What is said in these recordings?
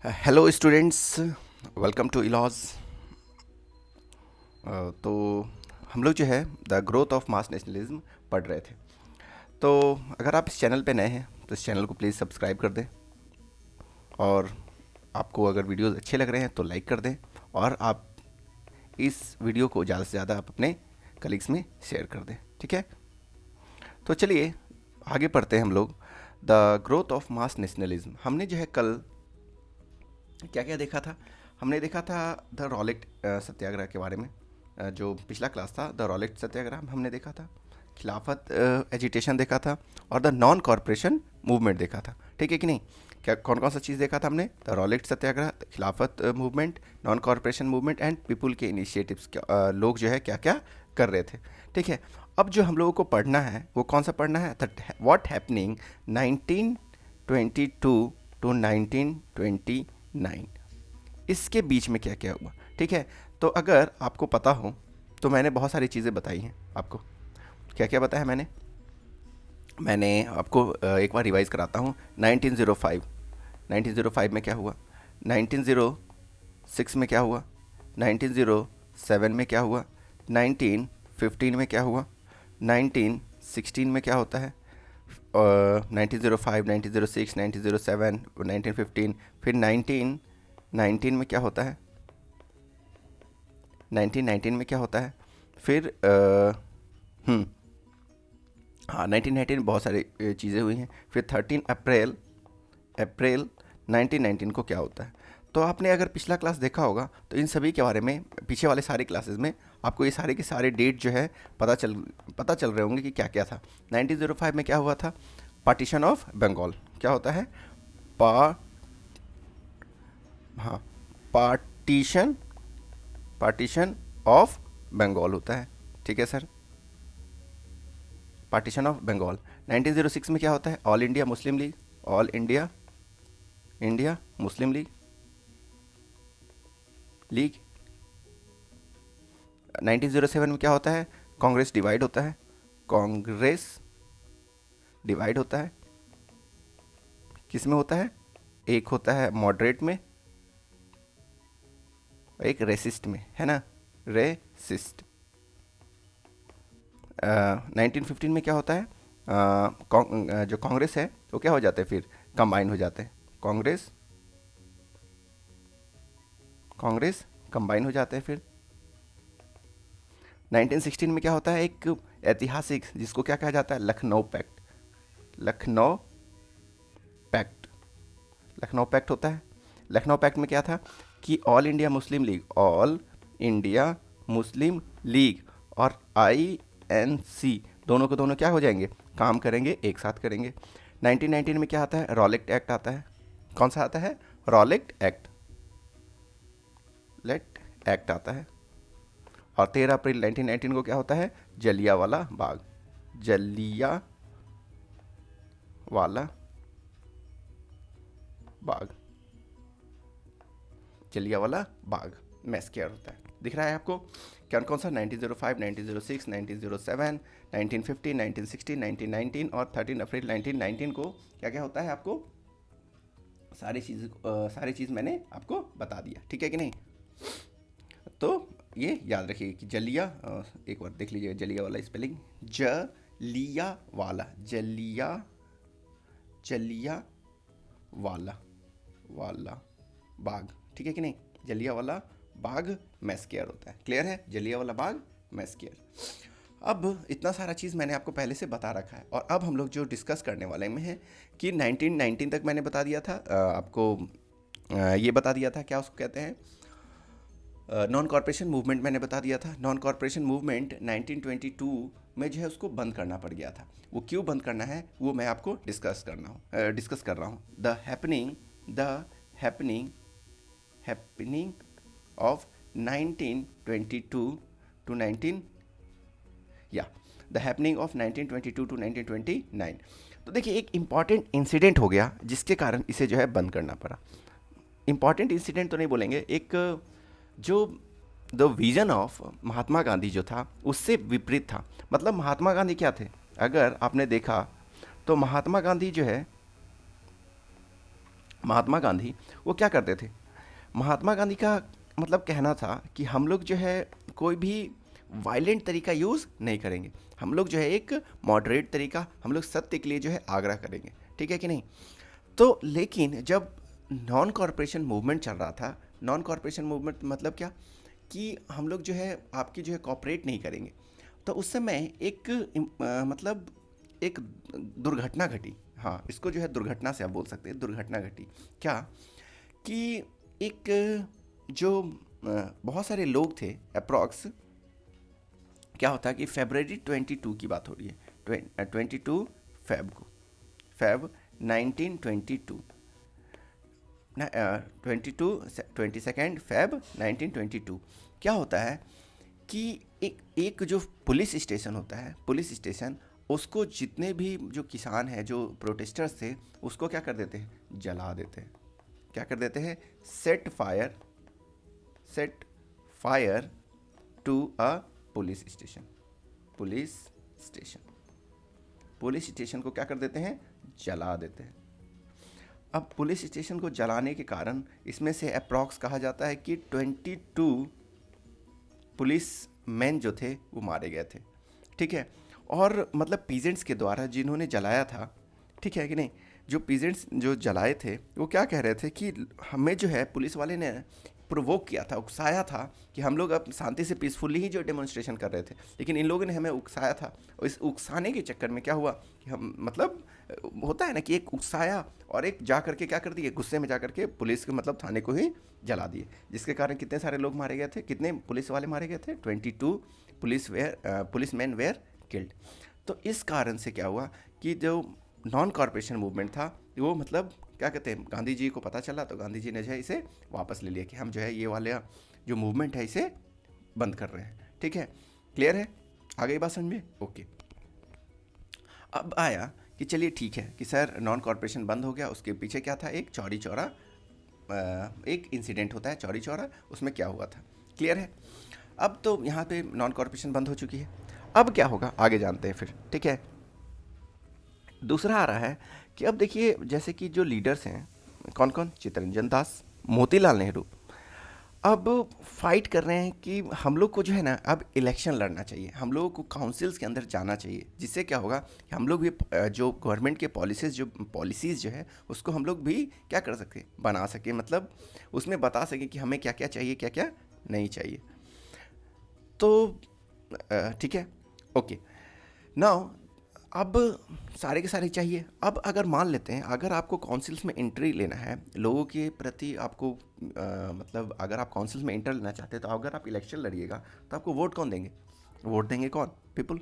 Hello students, welcome to इलॉज। तो हम लोग जो है the growth of mass nationalism पढ़ रहे थे। तो अगर आप इस चैनल पे नए हैं तो इस चैनल को प्लीज़ सब्सक्राइब कर दें, और आपको अगर वीडियोस अच्छे लग रहे हैं तो लाइक कर दें, और आप इस वीडियो को ज़्यादा से ज़्यादा आप अपने कलीग्स में शेयर कर दें। ठीक है, तो चलिए आगे पढ़ते हैं हम लोग। The growth of mass nationalism, हमने जो है कल क्या क्या देखा था। हमने देखा था द रॉलेट सत्याग्रह के बारे में। जो पिछला क्लास था द रॉलेट सत्याग्रह हमने देखा था, खिलाफत एजिटेशन देखा था, और द नॉन कॉरपोरेशन मूवमेंट देखा था। ठीक है कि नहीं? क्या कौन कौन सा चीज़ देखा था हमने? द रॉलेट सत्याग्रह, खिलाफत movement, non corporation movement and people के इनिशिएटिव्स। लोग जो है क्या क्या कर रहे थे। ठीक है, अब जो हम लोगों को पढ़ना है वो कौन सा पढ़ना है? व्हाट हैपनिंग 1922 टू 1929, इसके बीच में क्या क्या हुआ। ठीक है, तो अगर आपको पता हो तो मैंने बहुत सारी चीज़ें बताई हैं आपको। क्या क्या बताया मैंने? मैंने आपको एक बार रिवाइज कराता हूँ। 1905, 1905 में क्या हुआ? 1906 में क्या हुआ? 1907 में क्या हुआ? 1915 में क्या हुआ? 1916 में क्या होता है? 1905, 1906, 1907, 1915, फिर 1919 में क्या होता है? 1919 में क्या होता है? फिर हाँ, 1919 में बहुत सारी चीज़ें हुई हैं। फिर 13 अप्रैल अप्रैल 1919 को क्या होता है? तो आपने अगर पिछला क्लास देखा होगा तो इन सभी के बारे में पीछे वाले सारे क्लासेस में आपको ये सारे के सारे डेट जो है पता चल रहे होंगे कि क्या क्या था। 1905 में क्या हुआ था? Partition of Bengal. क्या होता है? पा हाँ, पार्टीशन पार्टीशन ऑफ बंगाल होता है। ठीक है सर, पार्टीशन ऑफ बंगाल। 1906 में क्या होता है? All India Muslim League, All India India Muslim league league. 1907 में क्या होता है? कांग्रेस डिवाइड होता है, कांग्रेस डिवाइड होता है। किस में होता है? एक होता है मॉडरेट में, एक रेसिस्ट में, है ना? रेसिस्ट। 1915 में क्या होता है? जो कांग्रेस है वो क्या हो जाते हैं? फिर कंबाइन हो जाते हैं। कांग्रेस कांग्रेस कंबाइन हो जाते हैं। फिर 1916 में क्या होता है? एक ऐतिहासिक, जिसको क्या कहा जाता है? Lucknow pact. Lucknow pact Lucknow pact होता है। लखनऊ पैक्ट में क्या था कि ऑल इंडिया मुस्लिम लीग, ऑल इंडिया मुस्लिम लीग और INC दोनों को दोनों क्या हो जाएंगे? काम करेंगे, एक साथ करेंगे। 1919 में क्या आता है? रॉलेट एक्ट आता है। कौन सा आता है? रॉलेट एक्ट लेट एक्ट आता है। और 13 अप्रैल 1919 को क्या होता है? जलियावाला बाग। जलिया वाला बाग जलियावाला बाग मैस्केयर होता है। दिख रहा है आपको? कौन कौन सा? 1905, 1906, 1907, 1915, 1916, 1919 और 13 अप्रैल 1919 को क्या क्या होता है आपको? सारी चीज़ मैंने आपको बता दिया। ठीक है कि नहीं? तो ये याद रखिए कि एक बार देख लीजिए जलिया वाला स्पेलिंग। जलिया वाला, जलिया वाला वाला बाग। ठीक है कि नहीं? जलिया वाला बाग मैस्केयर होता है। क्लियर है? जलिया वाला बाग मैस्केयर। अब इतना सारा चीज़ मैंने आपको पहले से बता रखा है, और अब हम लोग जो डिस्कस करने वाले में हैं कि 1919 तक मैंने बता दिया था आपको। ये बता दिया था क्या उसको कहते हैं? नॉन कॉरपोरेशन मूवमेंट मैंने बता दिया था। नॉन कॉरपोरेशन मूवमेंट 1922 में जो है उसको बंद करना पड़ गया था। वो क्यों बंद करना है वो मैं आपको डिस्कस कर रहा हूँ। द हैपनिंग ऑफ 1922 टू 19 या द हैपनिंग ऑफ 1922 टू 1929। तो देखिए, एक इम्पॉर्टेंट इंसिडेंट हो गया जिसके कारण इसे जो है बंद करना पड़ा। इम्पॉर्टेंट इंसिडेंट तो नहीं बोलेंगे, एक जो the vision of Mahatma Gandhi जो था उससे विपरीत था। मतलब महात्मा गांधी क्या थे? अगर आपने देखा तो महात्मा गांधी जो है महात्मा गांधी वो क्या करते थे? महात्मा गांधी का मतलब कहना था कि हम लोग जो है कोई भी वायलेंट तरीका यूज़ नहीं करेंगे, हम लोग जो है एक मॉडरेट तरीका, हम लोग सत्य के लिए जो है आग्रह करेंगे, ठीक है कि नहीं? तो लेकिन जब नॉन कॉरपोरेशन मूवमेंट चल रहा था, नॉन कॉरपोरेशन मूवमेंट मतलब क्या, कि हम लोग जो है आपकी जो है कॉपरेट नहीं करेंगे, तो उस समय एक मतलब एक दुर्घटना घटी। हाँ, इसको जो है दुर्घटना से आप बोल सकते हैं, दुर्घटना घटी। क्या कि एक जो बहुत सारे लोग थे, अप्रॉक्स क्या होता है कि फरवरी 22 की बात हो रही है, 22 फेब को, फेब 1922, 22 फेब 1922। क्या होता है कि एक जो पुलिस स्टेशन होता है, पुलिस स्टेशन, उसको जितने भी जो किसान हैं, जो प्रोटेस्टर्स थे, उसको क्या कर देते हैं, जला देते हैं। क्या कर देते हैं, set fire to a police station, police station, police station को क्या कर देते हैं, जला देते हैं। अब पुलिस स्टेशन को जलाने के कारण इसमें से अप्रॉक्स कहा जाता है कि 22 पुलिस मैन जो थे वो मारे गए थे, ठीक है। और मतलब पीजेंट्स के द्वारा जिन्होंने जलाया था, ठीक है कि नहीं, जो पीजेंट्स जो जलाए थे वो क्या कह रहे थे कि हमें जो है पुलिस वाले ने प्रोवोक किया था, उकसाया था कि हम लोग अब शांति से पीसफुली ही जो डेमोन्स्ट्रेशन कर रहे थे, लेकिन इन लोगों ने हमें उकसाया था। और इस उकसाने के चक्कर में क्या हुआ कि हम मतलब होता है ना कि एक उकसाया और एक जा करके क्या कर दिए, गुस्से में जा करके पुलिस के मतलब थाने को ही जला दिए, जिसके कारण कितने सारे लोग मारे गए थे, कितने पुलिस वाले मारे गए थे, 22 पुलिस मैन वेयर किल्ड। तो इस कारण से क्या हुआ कि जो नॉन कॉरपोरेशन मूवमेंट था वो मतलब क्या कहते हैं, गांधी जी को पता चला, तो गांधी जी ने जो है इसे वापस ले लिया कि हम जो है ये वाला जो मूवमेंट है इसे बंद कर रहे हैं, ठीक है। क्लियर है, आ गई बात समझ में? ओके। अब आया कि चलिए ठीक है कि सर नॉन कॉरपोरेशन बंद हो गया, उसके पीछे क्या था, एक चौरी चौरा एक इंसिडेंट होता है चौरी चौरा, उसमें क्या हुआ था, क्लियर है। अब तो यहाँ पे नॉन कॉरपोरेशन बंद हो चुकी है, अब क्या होगा आगे जानते हैं फिर, ठीक है। दूसरा आ रहा है कि अब देखिए जैसे कि जो लीडर्स हैं, कौन कौन, चित्तरंजन दास, मोतीलाल नेहरू, अब फाइट कर रहे हैं कि हम लोग को जो है ना अब इलेक्शन लड़ना चाहिए, हम लोगों को काउंसिल्स के अंदर जाना चाहिए, जिससे क्या होगा कि हम लोग भी जो गवर्नमेंट के पॉलिसीज़ जो है उसको हम लोग भी क्या कर सकें, बना सकें, मतलब उसमें बता सकें कि हमें क्या क्या चाहिए, क्या क्या नहीं चाहिए। तो ठीक है, ओके। नाउ अब सारे के सारे चाहिए। अब अगर मान लेते हैं अगर आपको काउंसिल्स में एंट्री लेना है, लोगों के प्रति आपको मतलब अगर आप काउंसिल्स में एंटर लेना चाहते हैं, तो अगर आप इलेक्शन लड़िएगा तो आपको वोट कौन देंगे, वोट देंगे कौन, पीपल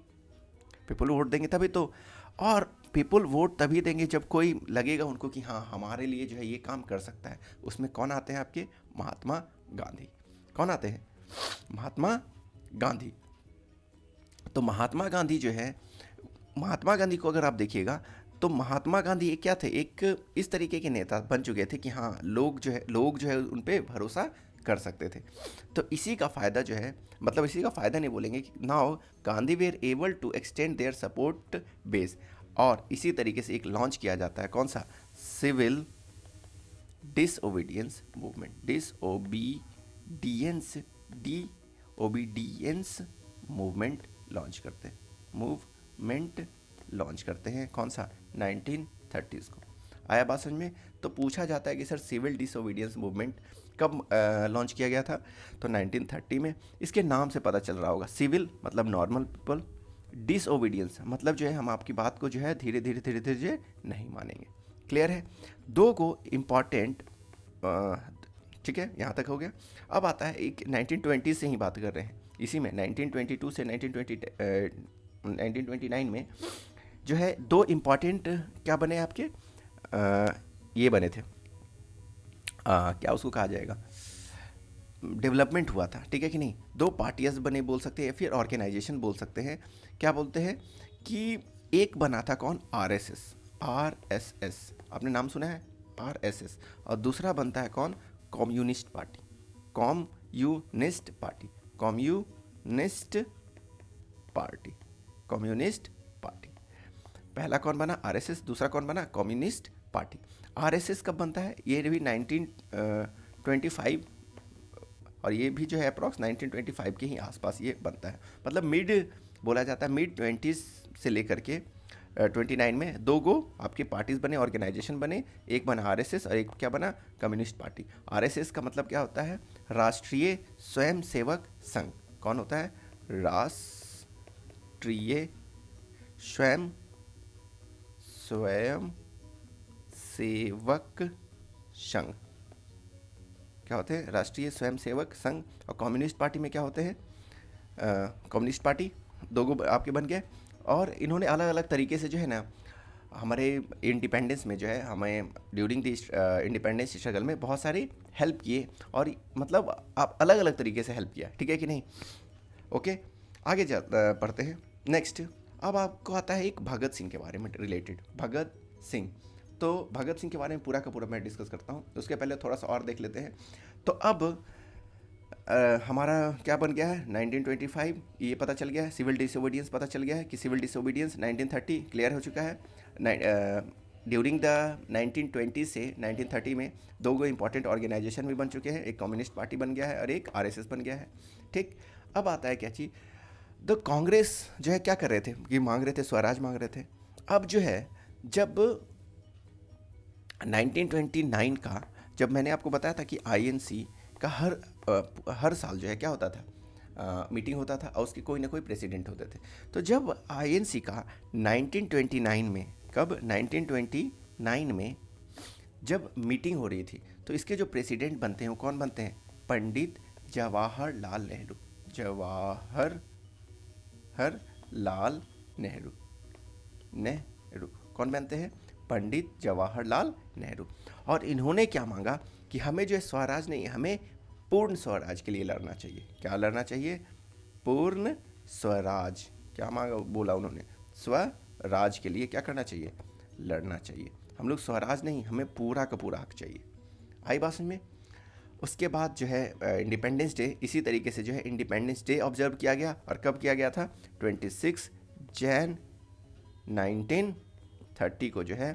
वोट देंगे तभी तो। और पीपल वोट तभी देंगे जब कोई लगेगा उनको कि हाँ हमारे लिए जो है ये काम कर सकता है। उसमें कौन आते हैं आपके, महात्मा गांधी। कौन आते हैं, महात्मा गांधी। तो महात्मा गांधी जो है, महात्मा गांधी को अगर आप देखिएगा तो महात्मा गांधी एक क्या थे, एक इस तरीके के नेता बन चुके थे कि हाँ लोग जो है उन पे भरोसा कर सकते थे। तो इसी का फ़ायदा जो है, मतलब इसी का फ़ायदा नहीं बोलेंगे कि now Gandhi were able to extend their support base. और इसी तरीके से एक लॉन्च किया जाता है, कौन सा, civil disobedience movement, disobedience movement launch करते हैं, मूवमेंट लॉन्च करते हैं, कौन सा, 1930s को। आया बात समझ में? तो पूछा जाता है कि सर सिविल डिसओबीडियंस मूवमेंट कब लॉन्च किया गया था, तो 1930 में। इसके नाम से पता चल रहा होगा, सिविल मतलब नॉर्मल पीपल, डिसओबीडियंस मतलब जो है हम आपकी बात को जो है धीरे धीरे धीरे धीरे नहीं मानेंगे। क्लियर है, दो को इम्पॉर्टेंट, ठीक है, यहाँ तक हो गया। अब आता है एक 1920 से ही बात कर रहे हैं, इसी में 1922 से 1929 में जो है दो इम्पॉर्टेंट क्या बने आपके, ये बने थे, क्या उसको कहा जाएगा, डेवलपमेंट हुआ था, ठीक है कि नहीं। दो पार्टियाज बने बोल सकते हैं, फिर ऑर्गेनाइजेशन बोल सकते हैं। क्या बोलते हैं कि एक बना था कौन, आरएसएस, आपने नाम सुना है, आरएसएस। और दूसरा बनता है कौन, communist party, communist party, communist party, communist party. पहला कौन बना, आरएसएस, दूसरा कौन बना, कम्युनिस्ट पार्टी। आरएसएस कब बनता है? ये भी 1925, और ये भी जो है अप्रॉक्स 1925 के ही आसपास ये बनता है। मतलब मिड बोला जाता है, मिड 20s से लेकर के 29 में दो गो आपके पार्टीज बने, ऑर्गेनाइजेशन बने। एक बना आरएसएस और एक क्या बना? Communist party. आरएसएस का मतलब क्या होता है? राष्ट्रीय स्वयंसेवक संघ। कौन होता है? राष्ट्रीय स्वयंसेवक संघ। क्या होते हैं? राष्ट्रीय स्वयंसेवक संघ। और कम्युनिस्ट पार्टी में क्या होते हैं? कम्युनिस्ट पार्टी दो गो आपके बन गए। और इन्होंने अलग अलग तरीके से जो है ना हमारे इंडिपेंडेंस में जो है हमें ड्यूरिंग द इंडिपेंडेंस स्ट्रगल में बहुत सारी हेल्प किए, और मतलब आप अलग अलग तरीके से हेल्प किया, ठीक है कि नहीं? ओके, आगे पढ़ते हैं नेक्स्ट। अब आपको आता है एक भगत सिंह के बारे में रिलेटेड। भगत सिंह, तो भगत सिंह के बारे में पूरा का पूरा मैं डिस्कस करता हूँ। उसके पहले थोड़ा सा और देख लेते हैं। तो अब हमारा क्या बन गया है? 1925 ये पता चल गया है। सिविल डिसोबीडियंस पता चल गया है कि सिविल डिसोबीडियंस 1930 क्लियर हो चुका है। ड्यूरिंग द 1920 से 1930 में दो गो इंपॉर्टेंट ऑर्गेनाइजेशन भी बन चुके हैं। एक कम्युनिस्ट पार्टी बन गया है और एक आरएसएस बन गया है, ठीक। अब आता है क्या चीज़? द कांग्रेस जो है क्या कर रहे थे कि मांग रहे थे, स्वराज मांग रहे थे। अब जो है जब 1929 का, जब मैंने आपको बताया था कि आईएनसी का हर साल जो है क्या होता था? मीटिंग होता था और उसके कोई ना कोई प्रेसिडेंट होते थे। तो जब आईएनसी का 1929 में, कब? 1929 में जब मीटिंग हो रही थी, तो इसके जो प्रेसिडेंट बनते हैं वो कौन बनते हैं? पंडित जवाहरलाल नेहरू। जवाहरलाल नेहरू। नेहरू कौन बनते हैं? पंडित जवाहरलाल नेहरू। और इन्होंने क्या मांगा कि हमें जो है स्वराज नहीं, हमें पूर्ण स्वराज के लिए लड़ना चाहिए। क्या लड़ना चाहिए? पूर्ण स्वराज। क्या मांगा, बोला उन्होंने? स्वराज के लिए क्या करना चाहिए? लड़ना चाहिए। हम लोग स्वराज नहीं, हमें पूरा का पूरा हक चाहिए। आई बात समझ में? उसके बाद जो है इंडिपेंडेंस डे, इसी तरीके से जो है इंडिपेंडेंस डे ऑब्जर्व किया गया। और कब किया गया था? 26 जैन 1930 को जो है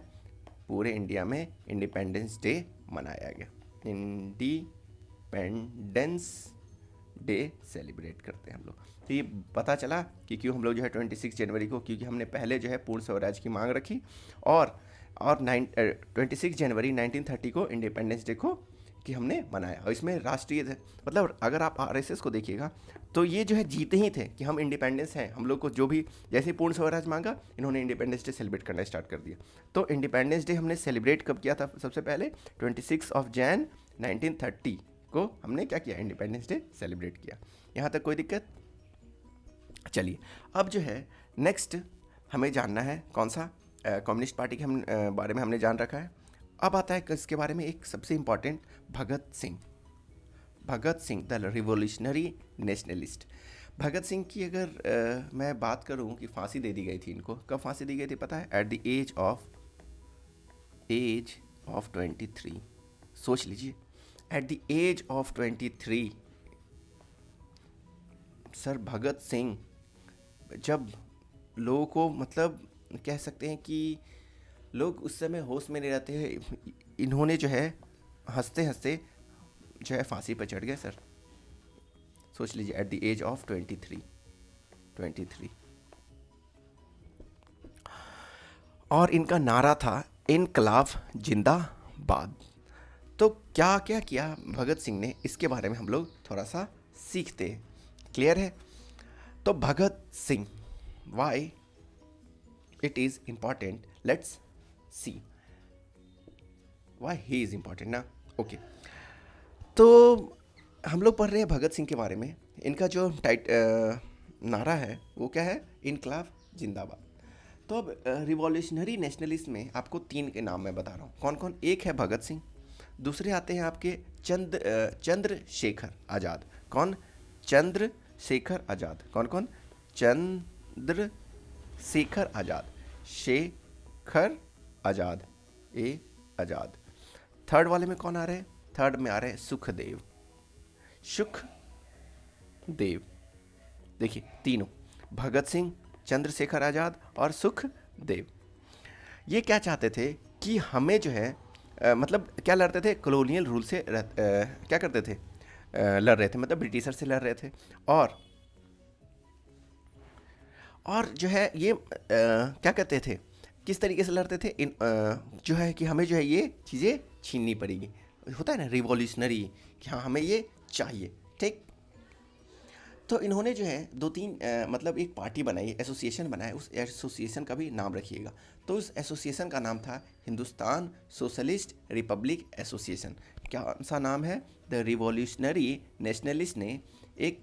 पूरे इंडिया में इंडिपेंडेंस डे मनाया गया। इंडिपेंडेंस डे सेलिब्रेट करते हैं हम लोग। तो ये पता चला कि क्यों हम लोग जो है 26 जनवरी को, क्योंकि हमने पहले जो है पूर्ण स्वराज की मांग रखी, और 26 जनवरी 1930 को इंडिपेंडेंस डे को कि हमने मनाया। और इसमें राष्ट्रीय, मतलब अगर आप आरएसएस को देखिएगा तो ये जो है जीते ही थे कि हम इंडिपेंडेंस हैं, हम लोग को जो भी, जैसे पूर्ण स्वराज मांगा इन्होंने इंडिपेंडेंस डे सेलिब्रेट करना स्टार्ट कर दिया। तो इंडिपेंडेंस डे हमने सेलिब्रेट कब किया था? सबसे पहले 26 जैन 1930 को हमने क्या किया? इंडिपेंडेंस डे सेलिब्रेट किया। यहाँ तक कोई दिक्कत? चलिए, अब जो है नेक्स्ट हमें जानना है कौन सा? कम्युनिस्ट पार्टी के बारे में हमने जान रखा है। अब आता है इसके बारे में एक सबसे important, Bhagat Singh. Bhagat Singh the revolutionary nationalist. Bhagat Singh की अगर मैं बात करूं कि फांसी दे दी गई थी इनको, कब फांसी दी गई थी पता है? At the age of 23। सोच लीजिए, at the age of 23 sir Bhagat Singh, जब लोगों को, मतलब कह सकते हैं कि लोग उस समय होश में नहीं रहते हैं, इन्होंने जो है हंसते हंसते जो है फांसी पर चढ़ गए सर। सोच लीजिए, एट द एज ऑफ 23। और इनका नारा था इनकलाब जिंदाबाद। तो क्या क्या किया भगत सिंह ने, इसके बारे में हम लोग थोड़ा सा सीखते हैं। क्लियर है? तो Bhagat Singh, why it is important, let's see why he is important ना। ओके, तो हम लोग पढ़ रहे हैं भगत सिंह के बारे में। इनका जो नारा है वो क्या है? इनकलाब जिंदाबाद। तो अब रिवॉल्यूशनरी नेशनलिस्ट में आपको तीन के नाम मैं बता रहा हूँ। कौन कौन? एक है भगत सिंह, दूसरे आते हैं आपके चंद्रशेखर आज़ाद। कौन? चंद्रशेखर आज़ाद। कौन कौन? चंद्रशेखर आज़ाद, शेखर आज़ाद, ए आज़ाद। थर्ड वाले में कौन आ रहे हैं? थर्ड में आ रहे हैं सुखदेव। सुखदेव, देखिए तीनों, भगत सिंह, चंद्रशेखर आज़ाद और सुखदेव। ये क्या चाहते थे कि हमें जो है मतलब क्या लड़ते थे, कॉलोनियल रूल से क्या करते थे, लड़ रहे थे, मतलब ब्रिटिशर से लड़ रहे थे। और और जो है ये क्या कहते थे, किस तरीके से लड़ते थे, जो है कि हमें जो है ये चीज़ें छीननी पड़ेगी, होता है ना रिवॉल्यूशनरी, कि हाँ हमें ये चाहिए, ठीक। तो इन्होंने जो है दो तीन मतलब एक पार्टी बनाई, एसोसिएशन बनाया, उस एसोसिएशन का भी नाम रखिएगा। तो उस एसोसिएशन का नाम था हिंदुस्तान सोशलिस्ट रिपब्लिक एसोसिएशन। क्या सा नाम है, द रिवॉल्यूशनरी नेशनलिस्ट ने एक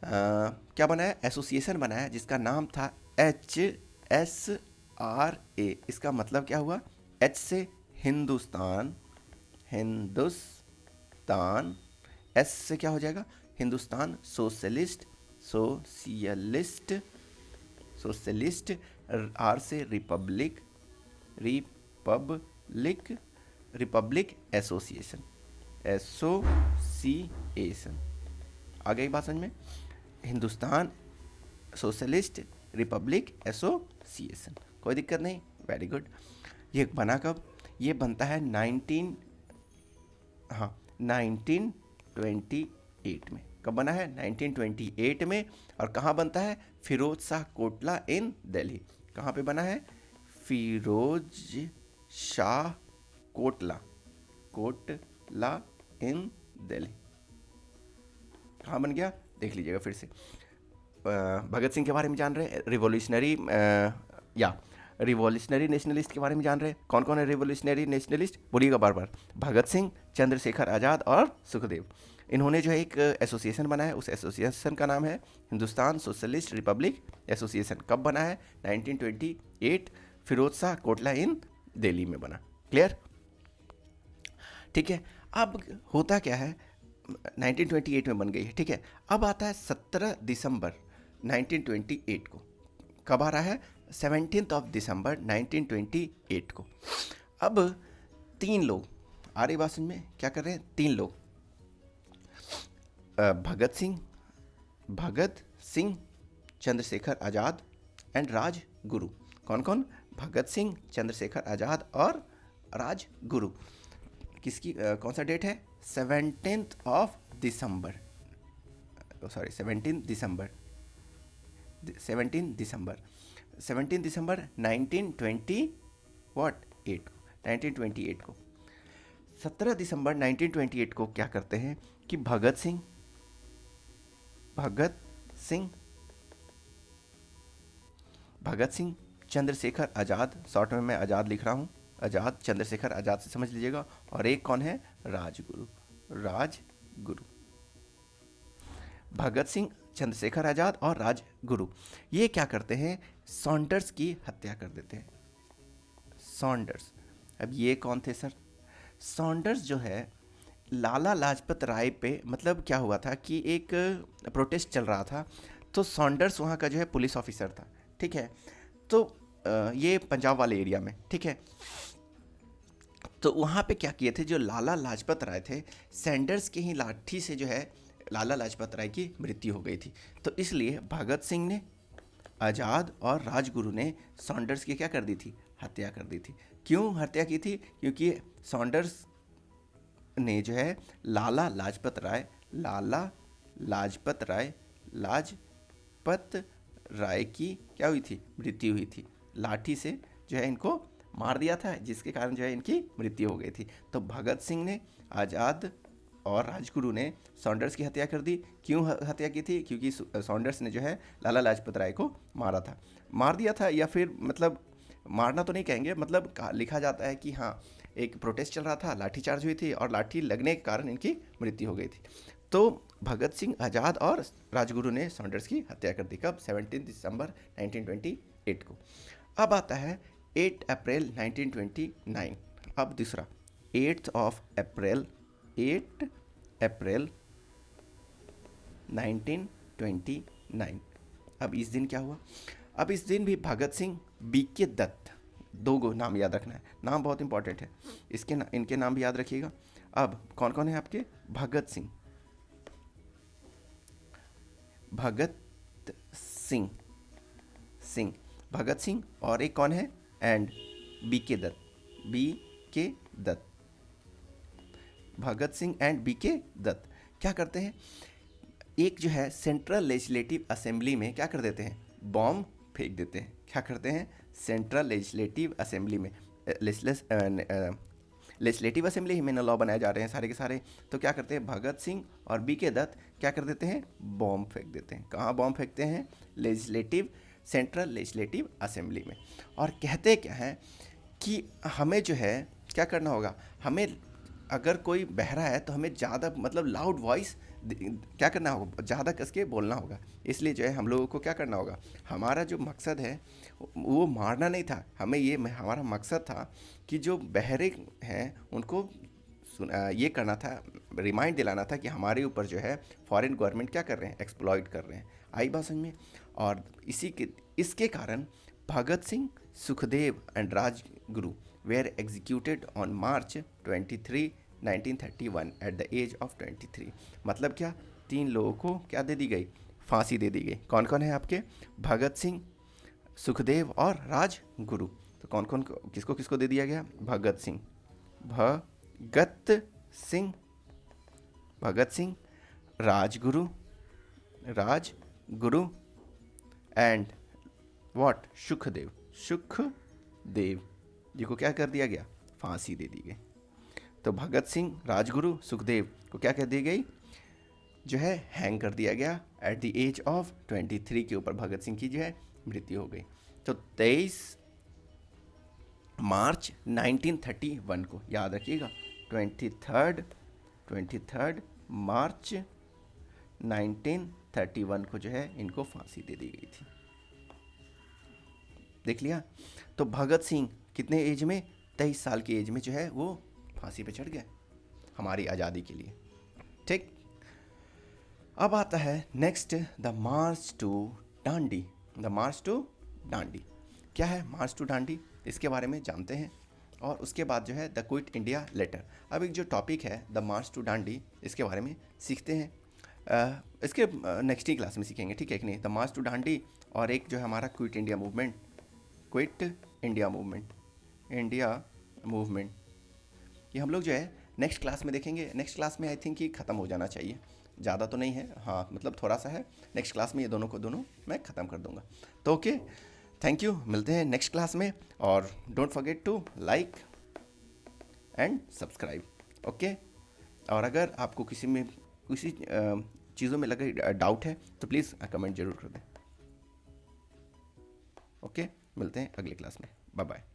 क्या बनाया, एसोसिएशन बनाया, जिसका नाम था HSRA। इसका मतलब क्या हुआ, H से हिंदुस्तान, हिंदुस्तान, S से क्या हो जाएगा, Hindustan socialist, socialist, socialist, R से republic, republic, republic association, association. आ गई बात समझ में, हिंदुस्तान सोशलिस्ट रिपब्लिक एसोसिएशन, कोई दिक्कत नहीं, वेरी गुड। ये बना कब, ये बनता है 1928 में। कब बना है, 1928 में। और कहाँ बनता है, फिरोज शाह कोटला इन दिल्ली। कहाँ पे बना है, फिरोज शाह कोटला, कोटला इन दिल्ली। कहाँ बन गया, देख लीजिएगा फिर से। भगत सिंह के बारे में जान रहे हैं, रिवॉल्यूशनरी या रिवॉल्यूशनरी नेशनलिस्ट के बारे में जान रहे हैं। कौन कौन है रिवॉल्यूशनरी नेशनलिस्ट, बोलिएगा बार बार, भगत सिंह, चंद्रशेखर आज़ाद और सुखदेव। इन्होंने जो है एक एसोसिएशन बनाया, उस एसोसिएशन का नाम है हिंदुस्तान सोशलिस्ट रिपब्लिक एसोसिएशन। कब बना है, 1928, फिरोज शाह कोटला इन दिल्ली में बना। क्लियर, ठीक है। अब होता क्या है, 1928 में बन गई है, ठीक है। अब आता है 17 दिसंबर 1928 को। कब आ रहा है, 17 दिसंबर 1928 को। अब तीन लोग, आ रही बात समझ में, क्या कर रहे हैं, तीन लोग, भगत सिंह, चंद्रशेखर आज़ाद एंड राजगुरु। कौन कौन, भगत सिंह, चंद्रशेखर आज़ाद और राजगुरु। किसकी कौन सा डेट है, 17 दिसंबर, सॉरी 17 दिसंबर 1928 को। 17 दिसंबर 1928 को क्या करते हैं कि भगत सिंह, चंद्रशेखर आज़ाद, शॉर्ट में मैं आज़ाद लिख रहा हूँ, आज़ाद, चंद्रशेखर आज़ाद से समझ लीजिएगा, और एक कौन है, राजगुरु। भगत सिंह, चंद्रशेखर आज़ाद और राजगुरु, ये क्या करते हैं, सॉन्डर्स की हत्या कर देते हैं। सॉन्डर्स, अब ये कौन थे सर, सॉन्डर्स जो है लाला लाजपत राय पे, मतलब क्या हुआ था कि एक प्रोटेस्ट चल रहा था, तो सॉन्डर्स वहाँ का जो है पुलिस ऑफिसर था, ठीक है। तो ये पंजाब वाले एरिया में, ठीक है। तो वहाँ पे क्या किए थे, जो लाला लाजपत राय थे, सैंडर्स की ही लाठी से जो है लाला लाजपत राय की मृत्यु हो गई थी। तो इसलिए भगत सिंह ने, आज़ाद और राजगुरु ने सॉन्डर्स की क्या कर दी थी, हत्या कर दी थी। क्यों हत्या की थी, क्योंकि सॉन्डर्स ने जो है लाला लाजपत राय की क्या हुई थी, मृत्यु हुई थी। लाठी से जो है इनको मार दिया था, जिसके कारण जो है इनकी मृत्यु हो गई थी। तो भगत सिंह ने, आज़ाद और राजगुरु ने सॉन्डर्स की हत्या कर दी। क्यों हत्या की थी, क्योंकि सॉन्डर्स ने जो है लाला लाजपत राय को मार दिया था, या फिर मतलब मारना तो नहीं कहेंगे, मतलब लिखा जाता है कि हाँ एक प्रोटेस्ट चल रहा था, लाठीचार्ज हुई थी और लाठी लगने के कारण इनकी मृत्यु हो गई थी। तो भगत सिंह, आज़ाद और राजगुरु ने सॉन्डर्स की हत्या कर दी। कब, 17 दिसंबर 1928 को। अब आता है 8 अप्रैल 1929। अब दूसरा 8 अप्रैल 1929। अब इस दिन क्या हुआ, अब इस दिन भी भगत सिंह, बीके दत्त, दो गो नाम याद रखना है, नाम बहुत इंपॉर्टेंट है, इनके नाम भी याद रखिएगा। अब कौन कौन है आपके, भगत सिंह और एक कौन है, and BK Dutt, Bhagat Singh and B K Dutt क्या करते हैं, एक जो है सेंट्रल लेजिस्लेटिव असेंबली में क्या कर देते हैं, बॉम्ब फेंक देते हैं। क्या करते हैं, सेंट्रल लेजिस्लेटिव असेंबली में, लेजिस्लेटिव असेंबली में लॉ बनाए जा रहे हैं सारे के सारे, तो क्या करते हैं, भगत सिंह और बी के दत्त क्या कर देते हैं, बॉम्ब फेंक देते हैं। कहाँ बॉम्ब फेंकते हैं, लेजिस्लेटिव, सेंट्रल लेजिस्लेटिव असेंबली में। और कहते क्या है कि हमें जो है क्या करना होगा, हमें अगर कोई बहरा है तो हमें ज़्यादा मतलब लाउड वॉइस क्या करना होगा, ज़्यादा कस के बोलना होगा। इसलिए जो है हम लोगों को क्या करना होगा, हमारा जो मकसद है वो मारना नहीं था, हमें ये हमारा मकसद था कि जो बहरे हैं उनको ये करना था, रिमाइंड दिलाना था कि हमारे ऊपर जो है फॉरेन गवर्नमेंट क्या कर रहे हैं, एक्सप्लॉइट कर रहे हैं। आई बात समझ में। और इसके कारण Bhagat Singh, Sukhdev and Rajguru were executed on March 23, 1931 at the age of 23। मतलब क्या, 3 लोगों को क्या दे दी गई, फांसी दे दी गई। कौन कौन है आपके, भगत सिंह, सुखदेव और राजगुरु। तो कौन कौन किसको किसको दे दिया गया, भगत सिंह, भगत सिंह, राजगुरु एंड व्हाट, सुखदेव जी को क्या कर दिया गया, फांसी दे दी गई। तो भगत सिंह, राजगुरु, सुखदेव को क्या कर दी गई, जो है हैंग कर दिया गया एट द एज ऑफ 23 के ऊपर भगत सिंह की जो है मृत्यु हो गई। तो 23 मार्च 1931 को याद रखिएगा, 23 मार्च 1931 को जो है इनको फांसी दे दी गई थी। देख लिया। तो भगत सिंह कितने एज में, 23 साल की एज में जो है वो फांसी पे चढ़ गए हमारी आज़ादी के लिए। ठीक, अब आता है next, the march to Dandi. The march to Dandi क्या है, मार्च टू डांडी इसके बारे में जानते हैं, और उसके बाद जो है द क्विट इंडिया लेटर। अब एक जो टॉपिक है द मार्च टू डांडी, इसके बारे में सीखते हैं, इसके नेक्स्ट ही क्लास में सीखेंगे, ठीक है कि नहीं। द मार्च टू डांडी और एक जो है हमारा क्विट इंडिया मूवमेंट, ये हम लोग जो है नेक्स्ट क्लास में देखेंगे। नेक्स्ट क्लास में आई थिंक ये ख़त्म हो जाना चाहिए, ज़्यादा तो नहीं है, हाँ मतलब थोड़ा सा है। नेक्स्ट क्लास में ये दोनों मैं ख़त्म कर दूंगा। तो ओके, थैंक यू, मिलते हैं नेक्स्ट क्लास में, और don't forget to like and subscribe. Okay, और अगर आपको किसी चीज़ों में लगे डाउट है तो प्लीज़ कमेंट जरूर कर दें। ओके, मिलते हैं अगली क्लास में, बाय बाय।